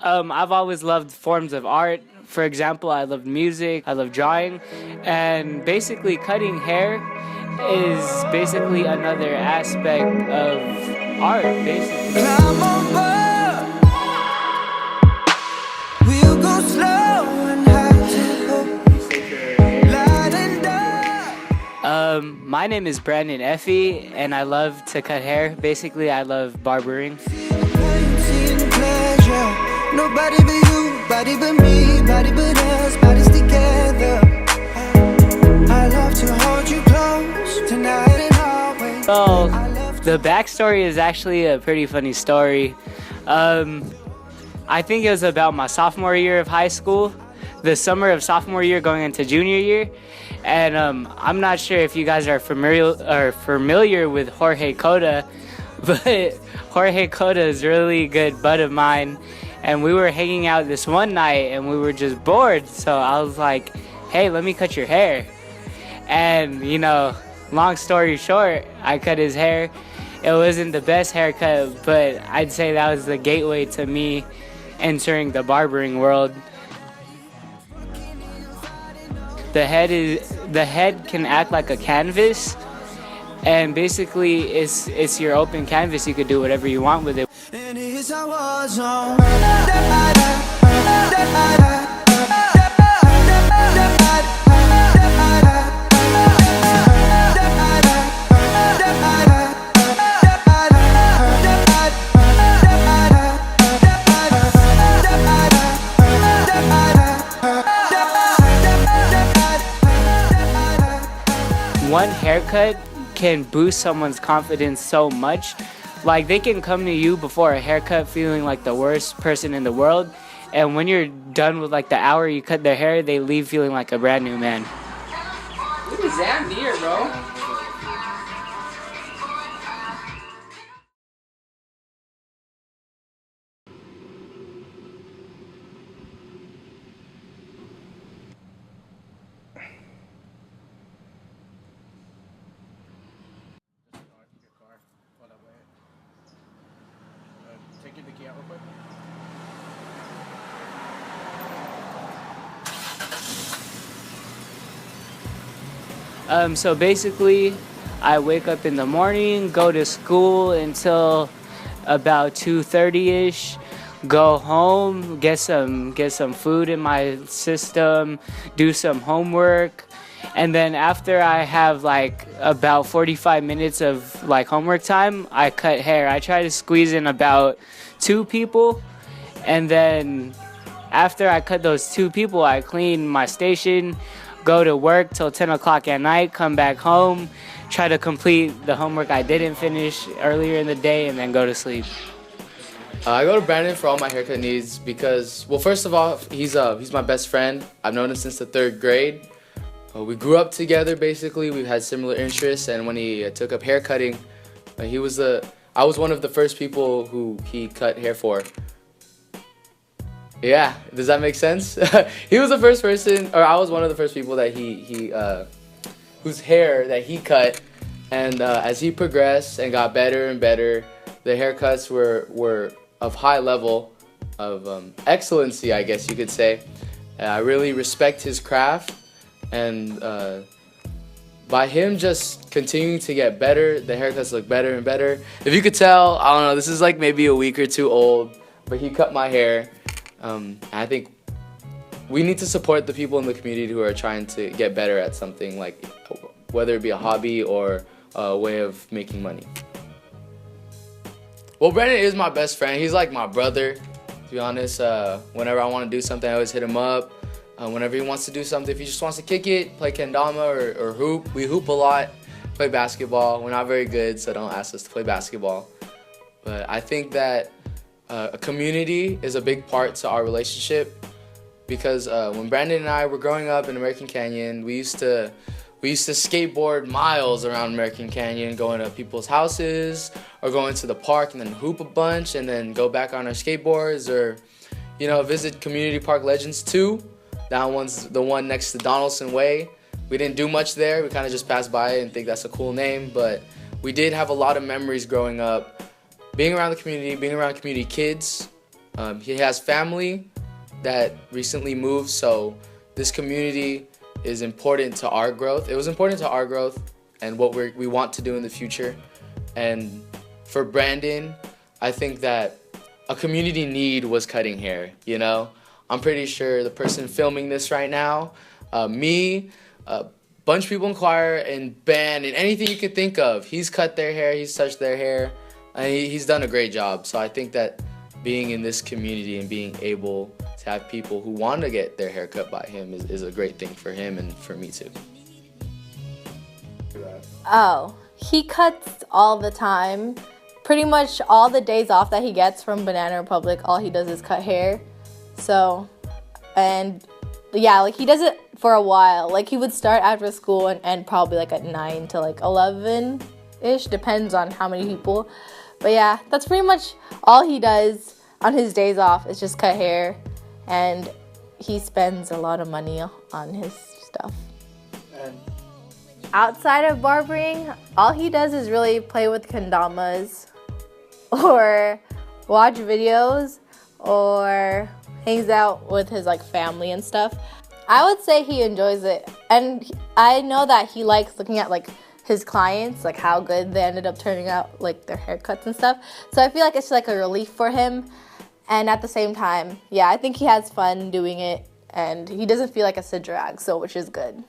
I've always loved forms of art. For example, I love music, I love drawing, and basically cutting hair is basically another aspect of art, basically. Climb on board. We'll go slow and high tempo. Light and dark. My name is Brandon Effie, and I love to cut hair. Basically, I love barbering. Nobody but you, body but me, body but us, bodies together. I love to hold you close tonight and always. So, the backstory is actually a pretty funny story. I think it was about my sophomore year of high school, the summer of sophomore year going into junior year. And I'm not sure if you guys are familiar with Jorge Cota, but Jorge Cota is a really good bud of mine. And we were hanging out this one night and we were just bored. So I was like, hey, let me cut your hair. And, you know, long story short, I cut his hair. It wasn't the best haircut, but I'd say that was the gateway to me entering the barbering world. The head can act like a canvas, and basically it's your open canvas. You could do whatever you want with it. And here's how I was on. One haircut can boost someone's confidence so much. Like, they can come to you before a haircut feeling like the worst person in the world, and when you're done with like the hour you cut their hair, they leave feeling like a brand new man. Look at Zam near, bro. Take your key out real quick. So basically, I wake up in the morning, go to school until about 2:30ish, go home, get some food in my system, do some homework, and then after I have like about 45 minutes of like homework time, I cut hair. I try to squeeze in about 2 people, and then after I cut those 2 people, I clean my station, go to work till 10 o'clock at night, come back home, try to complete the homework I didn't finish earlier in the day, and then go to sleep. I go to Brandon for all my haircut needs because, well, first of all, he's my best friend. I've known him since the 3rd grade. We grew up together, basically. We've had similar interests, and when he took up haircutting, I was one of the first people who he cut hair for. Yeah, does that make sense? He was the first person, or I was one of the first people that whose hair that he cut, and as he progressed and got better and better, the haircuts were of high level of excellency, I guess you could say. I really respect his craft, and by him just continuing to get better, the haircuts look better and better. If you could tell, I don't know, this is like maybe a week or 2 old, but he cut my hair. I think we need to support the people in the community who are trying to get better at something, like whether it be a hobby or a way of making money. Well, Brandon is my best friend. He's like my brother, to be honest. Whenever I want to do something, I always hit him up. Whenever he wants to do something, if he just wants to kick it, play kendama or hoop. We hoop a lot, play basketball. We're not very good, so don't ask us to play basketball. But I think that a community is a big part to our relationship, because when Brandon and I were growing up in American Canyon, we used to skateboard miles around American Canyon, going to people's houses or going to the park and then hoop a bunch and then go back on our skateboards, or visit Community Park Legends 2. That one's the one next to Donaldson Way. We didn't do much there. We kind of just passed by and think that's a cool name, but we did have a lot of memories growing up, being around the community, being around community kids, He has family that recently moved, so this community is important to our growth. It was important to our growth and what we want to do in the future. And for Brandon, I think that a community need was cutting hair, you know? I'm pretty sure the person filming this right now, me, a bunch of people in choir and band and anything you could think of, he's cut their hair, he's touched their hair, and he's done a great job. So I think that being in this community and being able to have people who want to get their hair cut by him is a great thing for him and for me too. Oh, he cuts all the time. Pretty much all the days off that he gets from Banana Republic, all he does is cut hair. So, and yeah, like he does it for a while. Like he would start after school and end probably like at 9 to like 11-ish, depends on how many people. But yeah, that's pretty much all he does on his days off is just cut hair. And he spends a lot of money on his stuff. Outside of barbering, all he does is really play with kendamas or watch videos or hangs out with his like family and stuff. I would say he enjoys it, and I know that he likes looking at like his clients, like how good they ended up turning out, like their haircuts and stuff. So I feel like it's like a relief for him, and at the same time, yeah, I think he has fun doing it, and he doesn't feel like it's a drag, so which is good.